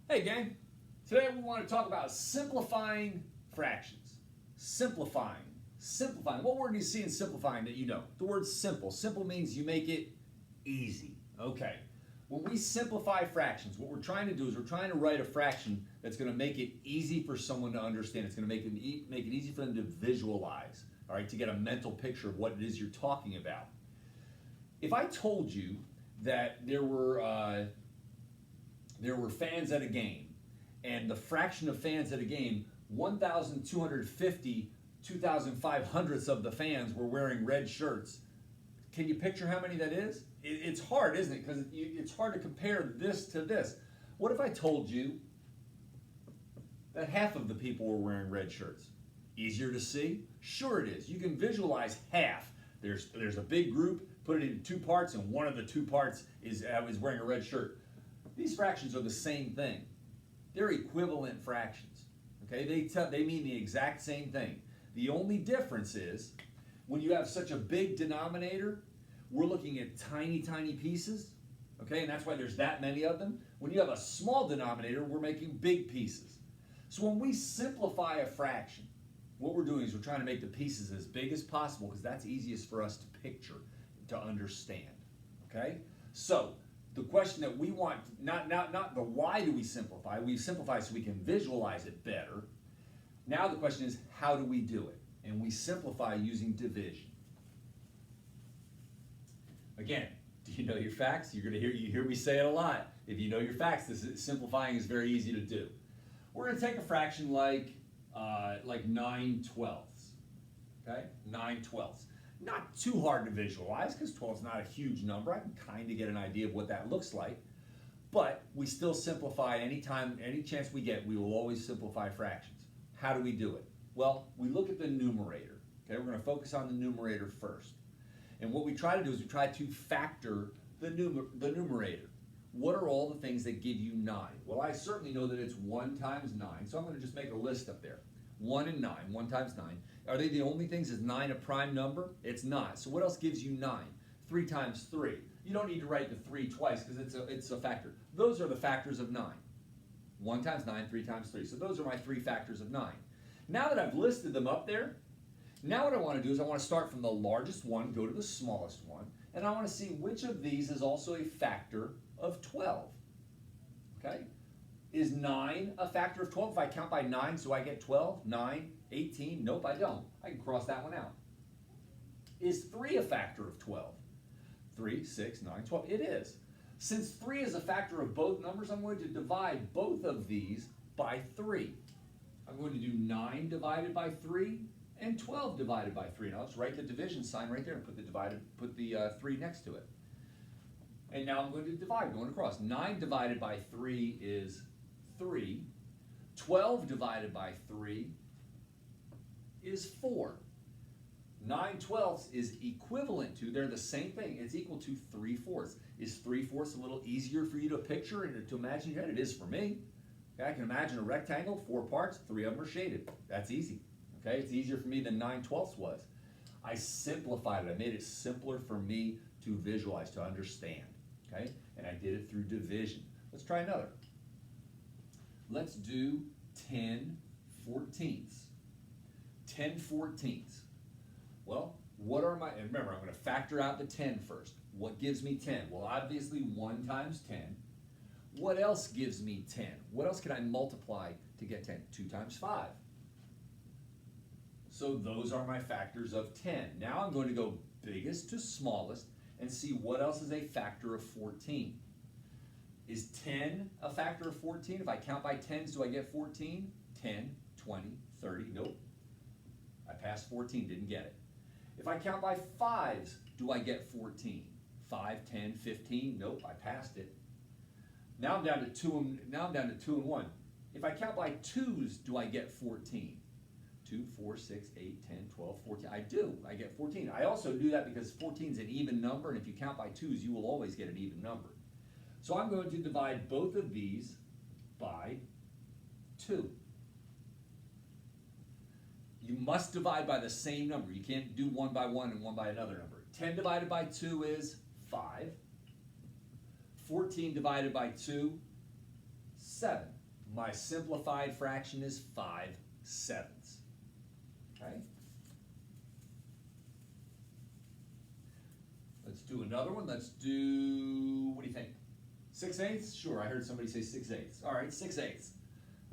Hey gang, today we want to talk about simplifying fractions. Simplifying. Simplifying. What word do you see in simplifying that you know? The word simple. Simple means you make it easy. Okay. When we simplify fractions, what we're trying to do is we're trying to write a fraction that's going to make it easy for someone to understand. It's going to make it easy for them to visualize, all right, to get a mental picture of what it is you're talking about. If I told you that there were fans at a game, and the fraction of fans at a game, 1,250 2,500ths of the fans were wearing red shirts. Can you picture how many that is? It's hard, isn't it? Because it's hard to compare this to this. What if I told you that half of the people were wearing red shirts? Easier to see? Sure it is. You can visualize half. There's a big group, put it into two parts, and one of the two parts is wearing a red shirt. These fractions are the same thing. They're equivalent fractions. Okay, they mean the exact same thing. The only difference is when you have such a big denominator, we're looking at tiny, tiny pieces. Okay, and that's why there's that many of them. When you have a small denominator, we're making big pieces. So when we simplify a fraction, what we're doing is we're trying to make the pieces as big as possible because that's easiest for us to picture, to understand. Okay, so the question that we want, not the why do we simplify so we can visualize it better. Now the question is, how do we do it? And we simplify using division. Again, do you know your facts? You hear me say it a lot. If you know your facts, simplifying is very easy to do. We're going to take a fraction like 9/12. Okay, 9/12. Not too hard to visualize because 12 is not a huge number. I can kind of get an idea of what that looks like. But we still simplify any chance we get, we will always simplify fractions. How do we do it? Well, we look at the numerator. Okay, we're going to focus on the numerator first. And what we try to do is we try to factor the numerator. What are all the things that give you 9? Well, I certainly know that it's 1 times 9, so I'm going to just make a list up there. 1 and 9, 1 times 9. Are they the only things? Is 9 a prime number? It's not. So what else gives you 9? 3 times 3. You don't need to write the 3 twice because it's a factor. Those are the factors of 9. 1 times 9, 3 times 3. So those are my 3 factors of 9. Now that I've listed them up there, now what I want to do is I want to start from the largest one, go to the smallest one, and I want to see which of these is also a factor of 12. Okay? Is 9 a factor of 12? If I count by 9, do I get 12? 9, 18? Nope, I don't. I can cross that one out. Is 3 a factor of 12? 3, 6, 9, 12. It is. Since 3 is a factor of both numbers, I'm going to divide both of these by 3. I'm going to do 9 divided by 3 and 12 divided by 3. And I'll just write the division sign right there and put the 3 next to it. And now I'm going to divide, going across. 9 divided by 3 is 3. 12 divided by 3 is 4. 9/12 is equivalent to, they're the same thing, it's equal to 3/4. Is 3/4 a little easier for you to picture and to imagine in your head? It is for me. Okay, I can imagine a rectangle, 4 parts, 3 of them are shaded. That's easy. Okay, it's easier for me than 9/12 was. I simplified it. I made it simpler for me to visualize, to understand. Okay, and I did it through division. Let's try another. Let's do 10/14. 10/14. Well, what are my, and remember, I'm going to factor out the 10 first. What gives me 10? Well, obviously 1 times 10. What else gives me 10? What else can I multiply to get 10? 2 times 5. So those are my factors of 10. Now I'm going to go biggest to smallest and see what else is a factor of 14. Is 10 a factor of 14? If I count by 10s, do I get 14? 10, 20, 30, nope. I passed 14, didn't get it. If I count by 5s, do I get 14? 5, 10, 15, nope, I passed it. Now I'm down to 2 and 1. If I count by 2s, do I get 14? 2, 4, 6, 8, 10, 12, 14. I do. I get 14. I also do that because 14 is an even number, and if you count by 2s, you will always get an even number. So I'm going to divide both of these by 2. You must divide by the same number. You can't do 1 by 1 and 1 by another number. 10 divided by 2 is 5. 14 divided by 2, 7. My simplified fraction is 5/7. Okay? Let's do another one. Let's do, what do you think? 6/8? Sure, I heard somebody say 6/8. All right, 6/8.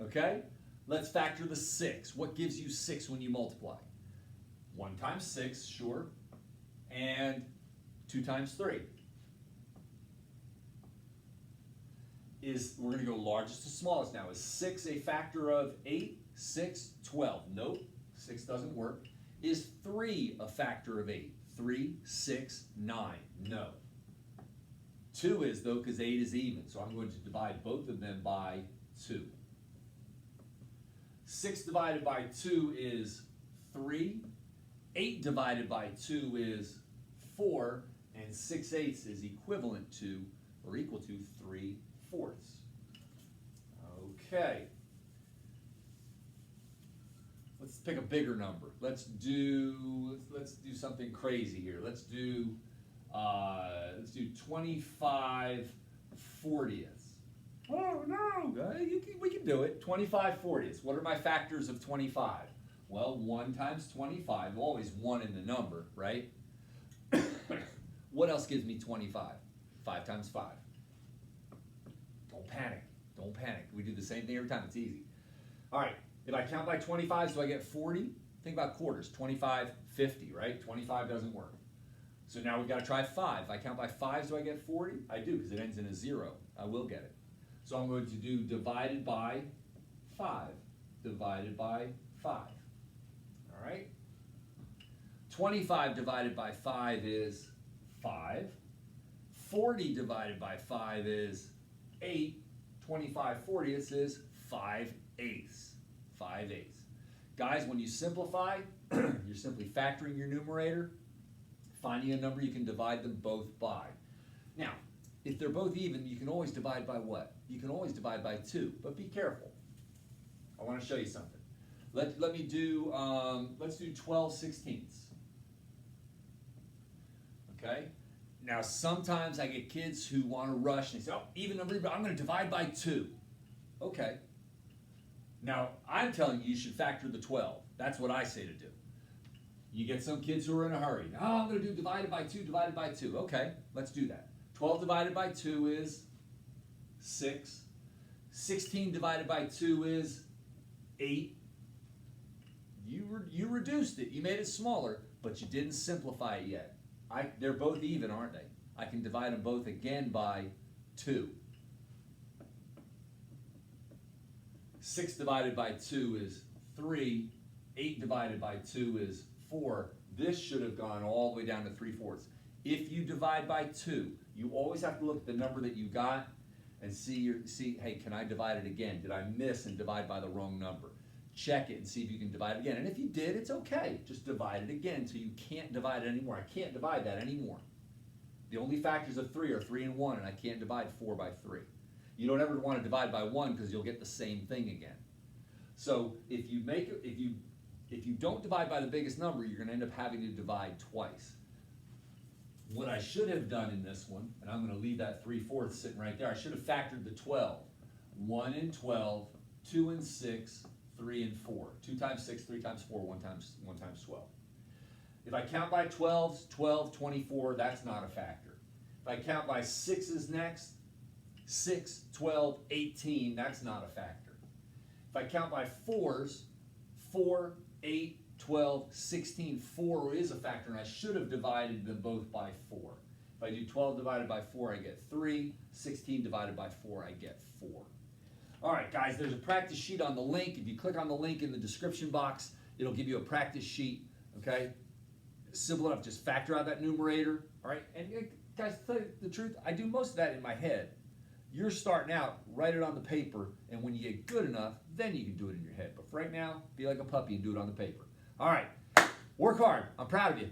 Okay? Let's factor the 6. What gives you 6 when you multiply? 1 times 6, sure. And 2 times 3. We're going to go largest to smallest now. Is 6 a factor of 8, 6, 12? Nope, 6 doesn't work. Is 3 a factor of 8? 3, 6, 9? No. 2 is though, because 8 is even, so I'm going to divide both of them by 2. 6 divided by 2 is 3. 8 divided by 2 is 4. And 6/8 is equivalent to, or equal to, 3/4. Okay. Let's pick a bigger number. Let's do something crazy here. Let's do 25/40. Oh no, we can do it. 25/40. What are my factors of 25? Well, 1 times 25, always 1 in the number, right? What else gives me 25? 5 times 5. Don't panic. Don't panic. We do the same thing every time. It's easy. All right. If I count by 25s, do I get 40? Think about quarters. 25, 50, right? 25 doesn't work. So now we've got to try 5. If I count by 5s, do I get 40? I do, because it ends in a 0. I will get it. So I'm going to do divided by 5. Divided by 5. All right? 25 divided by 5 is 5. 40 divided by 5 is 8. 25/40 is 5/8. 5/8. Guys, when you simplify, you're simply factoring your numerator, finding a number you can divide them both by. Now, if they're both even, you can always divide by what? You can always divide by 2, but be careful. I want to show you something. Let me do, let's do 12/16. Okay? Now, sometimes I get kids who want to rush and they say, oh, even number, but I'm going to divide by 2. Okay. Now, I'm telling you should factor the 12. That's what I say to do. You get some kids who are in a hurry. Oh, I'm going to do divided by 2, divided by 2. Okay, let's do that. 12 divided by 2 is 6. 16 divided by 2 is 8. You reduced it. You made it smaller, but you didn't simplify it yet. They're both even, aren't they? I can divide them both again by 2. 6 divided by 2 is 3. 8 divided by 2 is 4. This should have gone all the way down to 3/4. If you divide by 2, you always have to look at the number that you got and see, hey, can I divide it again? Did I miss and divide by the wrong number? Check it and see if you can divide it again. And if you did, it's okay. Just divide it again until you can't divide it anymore. I can't divide that anymore. The only factors of 3 are 3 and 1, and I can't divide 4 by 3. You don't ever want to divide by 1 because you'll get the same thing again. So if you don't divide by the biggest number, you're going to end up having to divide twice. What I should have done in this one, and I'm going to leave that 3/4 sitting right there, I should have factored the 12. 1 and 12, 2 and 6, 3 and 4. 2 times 6, 3 times 4, 1 times 12. If I count by 12s, 12, 24, that's not a factor. If I count by 6s next, 6, 12, 18, that's not a factor. If I count by 4s, 4, 8, 12, 16, 4 is a factor, and I should have divided them both by 4. If I do 12 divided by 4, I get 3. 16 divided by 4, I get 4. All right, guys, there's a practice sheet on the link. If you click on the link in the description box, it'll give you a practice sheet, okay? Simple enough, just factor out that numerator, all right? And guys, to tell you the truth, I do most of that in my head. You're starting out, write it on the paper, and when you get good enough, then you can do it in your head. But for right now, be like a puppy and do it on the paper. All right, work hard. I'm proud of you.